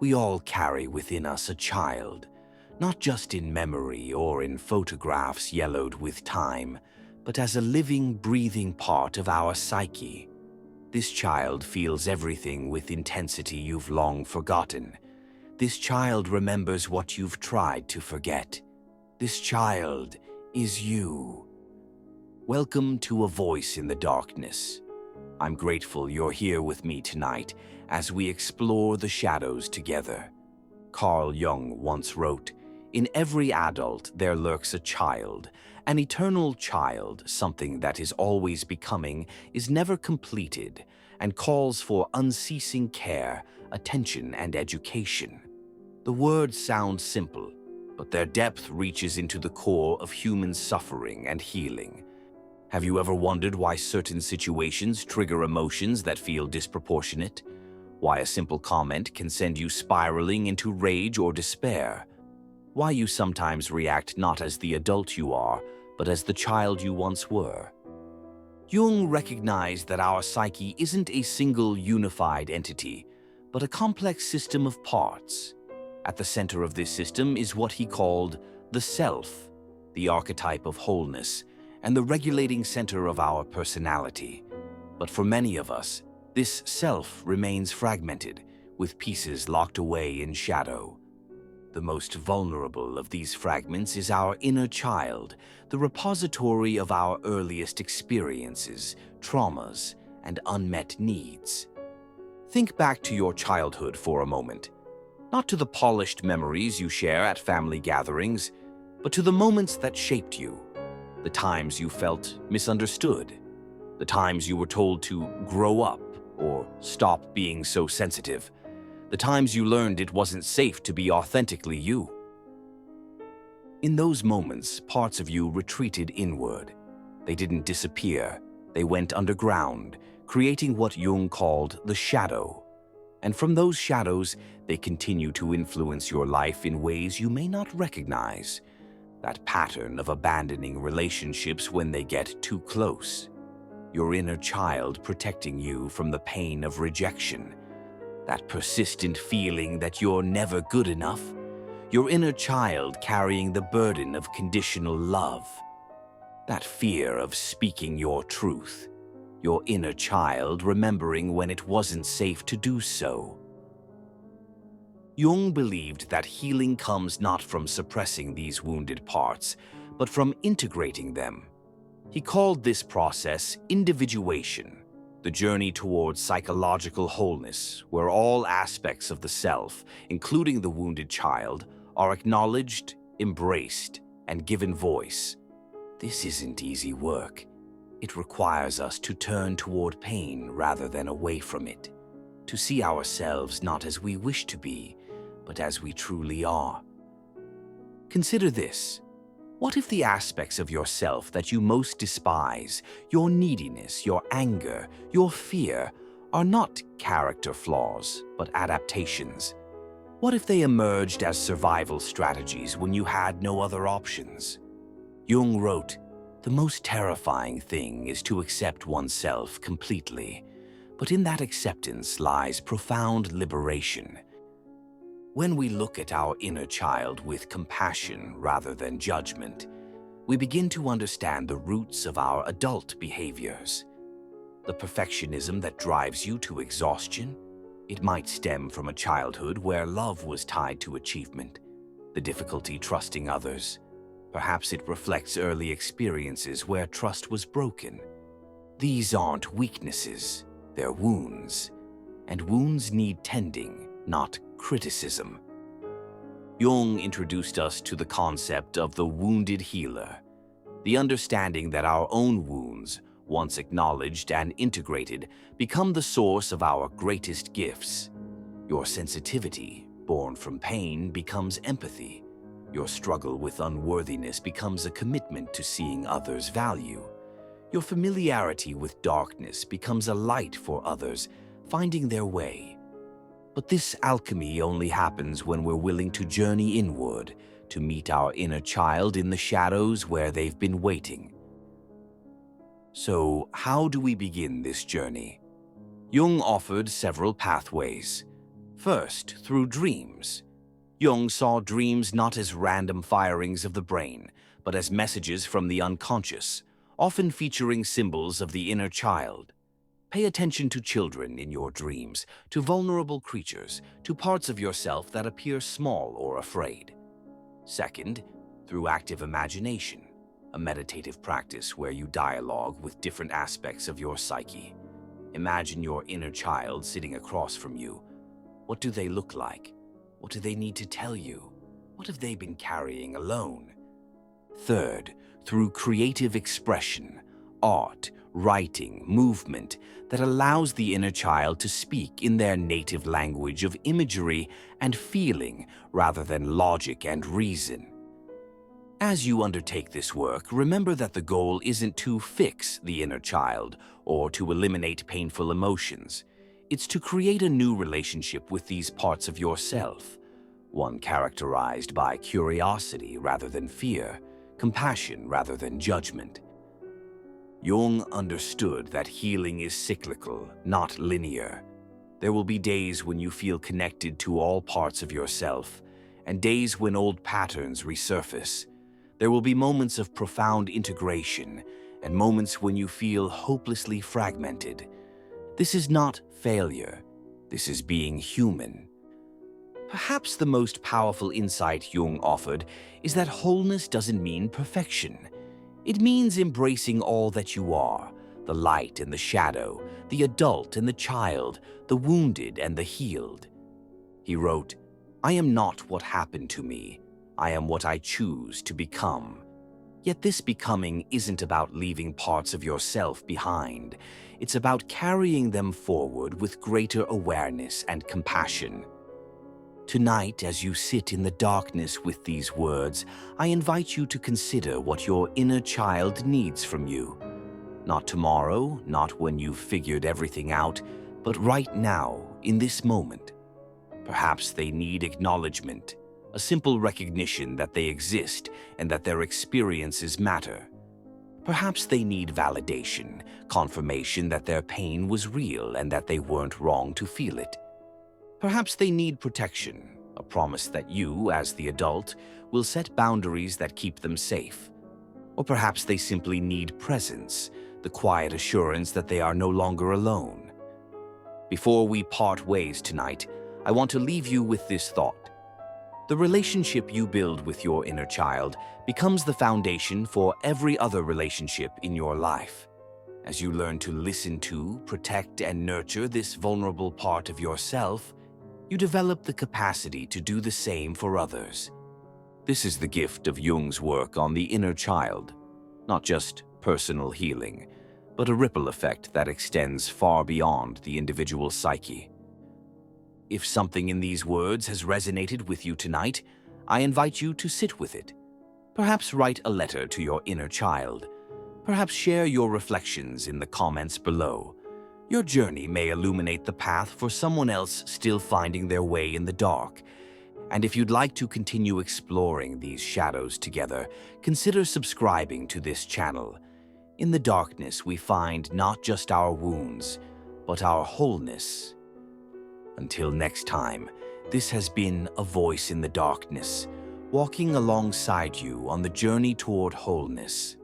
We all carry within us a child, not just in memory or in photographs yellowed with time, but as a living, breathing part of our psyche. This child feels everything with intensity you've long forgotten. This child remembers what you've tried to forget. This child is you. Welcome to A Voice in the Darkness. I'm grateful you're here with me tonight as we explore the shadows together. Carl Jung once wrote, "In every adult there lurks a child. An eternal child, something that is always becoming, is never completed, and calls for unceasing care, attention, and education." The words sound simple, but their depth reaches into the core of human suffering and healing. Have you ever wondered why certain situations trigger emotions that feel disproportionate? Why a simple comment can send you spiraling into rage or despair? Why you sometimes react not as the adult you are, but as the child you once were? Jung recognized that our psyche isn't a single unified entity, but a complex system of parts. At the center of this system is what he called the self, the archetype of wholeness, and the regulating center of our personality. But for many of us, this self remains fragmented, with pieces locked away in shadow. The most vulnerable of these fragments is our inner child, the repository of our earliest experiences, traumas, and unmet needs. Think back to your childhood for a moment, not to the polished memories you share at family gatherings, but to the moments that shaped you. The times you felt misunderstood, the times you were told to grow up or stop being so sensitive, the times you learned it wasn't safe to be authentically you. In those moments, parts of you retreated inward. They didn't disappear, they went underground, creating what Jung called the shadow. And from those shadows, they continue to influence your life in ways you may not recognize. That pattern of abandoning relationships when they get too close. Your inner child protecting you from the pain of rejection. That persistent feeling that you're never good enough. Your inner child carrying the burden of conditional love. That fear of speaking your truth. Your inner child remembering when it wasn't safe to do so. Jung believed that healing comes not from suppressing these wounded parts, but from integrating them. He called this process individuation, the journey towards psychological wholeness, where all aspects of the self, including the wounded child, are acknowledged, embraced, and given voice. This isn't easy work. It requires us to turn toward pain rather than away from it, to see ourselves not as we wish to be, but as we truly are. Consider this. What if the aspects of yourself that you most despise, your neediness, your anger, your fear, are not character flaws, but adaptations? What if they emerged as survival strategies when you had no other options? Jung wrote, "The most terrifying thing is to accept oneself completely, but in that acceptance lies profound liberation." When we look at our inner child with compassion rather than judgment, we begin to understand the roots of our adult behaviors. The perfectionism that drives you to exhaustion, it might stem from a childhood where love was tied to achievement, the difficulty trusting others. Perhaps it reflects early experiences where trust was broken. These aren't weaknesses, they're wounds, and wounds need tending, not criticism. Jung introduced us to the concept of the wounded healer, the understanding that our own wounds, once acknowledged and integrated, become the source of our greatest gifts. Your sensitivity, born from pain, becomes empathy. Your struggle with unworthiness becomes a commitment to seeing others' value. Your familiarity with darkness becomes a light for others, finding their way. But this alchemy only happens when we're willing to journey inward, to meet our inner child in the shadows where they've been waiting. So, how do we begin this journey? Jung offered several pathways. First, through dreams. Jung saw dreams not as random firings of the brain, but as messages from the unconscious, often featuring symbols of the inner child. Pay attention to children in your dreams, to vulnerable creatures, to parts of yourself that appear small or afraid. Second, through active imagination, a meditative practice where you dialogue with different aspects of your psyche. Imagine your inner child sitting across from you. What do they look like? What do they need to tell you? What have they been carrying alone? Third, through creative expression, art, writing, movement that allows the inner child to speak in their native language of imagery and feeling rather than logic and reason. As you undertake this work, remember that the goal isn't to fix the inner child or to eliminate painful emotions. It's to create a new relationship with these parts of yourself, one characterized by curiosity rather than fear, compassion rather than judgment. Jung understood that healing is cyclical, not linear. There will be days when you feel connected to all parts of yourself, and days when old patterns resurface. There will be moments of profound integration, and moments when you feel hopelessly fragmented. This is not failure. This is being human. Perhaps the most powerful insight Jung offered is that wholeness doesn't mean perfection. It means embracing all that you are, the light and the shadow, the adult and the child, the wounded and the healed. He wrote, "I am not what happened to me. I am what I choose to become." Yet this becoming isn't about leaving parts of yourself behind. It's about carrying them forward with greater awareness and compassion. Tonight, as you sit in the darkness with these words, I invite you to consider what your inner child needs from you. Not tomorrow, not when you've figured everything out, but right now, in this moment. Perhaps they need acknowledgement, a simple recognition that they exist and that their experiences matter. Perhaps they need validation, confirmation that their pain was real and that they weren't wrong to feel it. Perhaps they need protection, a promise that you, as the adult, will set boundaries that keep them safe. Or perhaps they simply need presence, the quiet assurance that they are no longer alone. Before we part ways tonight, I want to leave you with this thought. The relationship you build with your inner child becomes the foundation for every other relationship in your life. As you learn to listen to, protect, and nurture this vulnerable part of yourself, you develop the capacity to do the same for others. This is the gift of Jung's work on the inner child, not just personal healing, but a ripple effect that extends far beyond the individual psyche. If something in these words has resonated with you tonight, I invite you to sit with it. Perhaps write a letter to your inner child. Perhaps share your reflections in the comments below. Your journey may illuminate the path for someone else still finding their way in the dark. And if you'd like to continue exploring these shadows together, consider subscribing to this channel. In the darkness, we find not just our wounds, but our wholeness. Until next time, this has been A Voice in the Darkness, walking alongside you on the journey toward wholeness.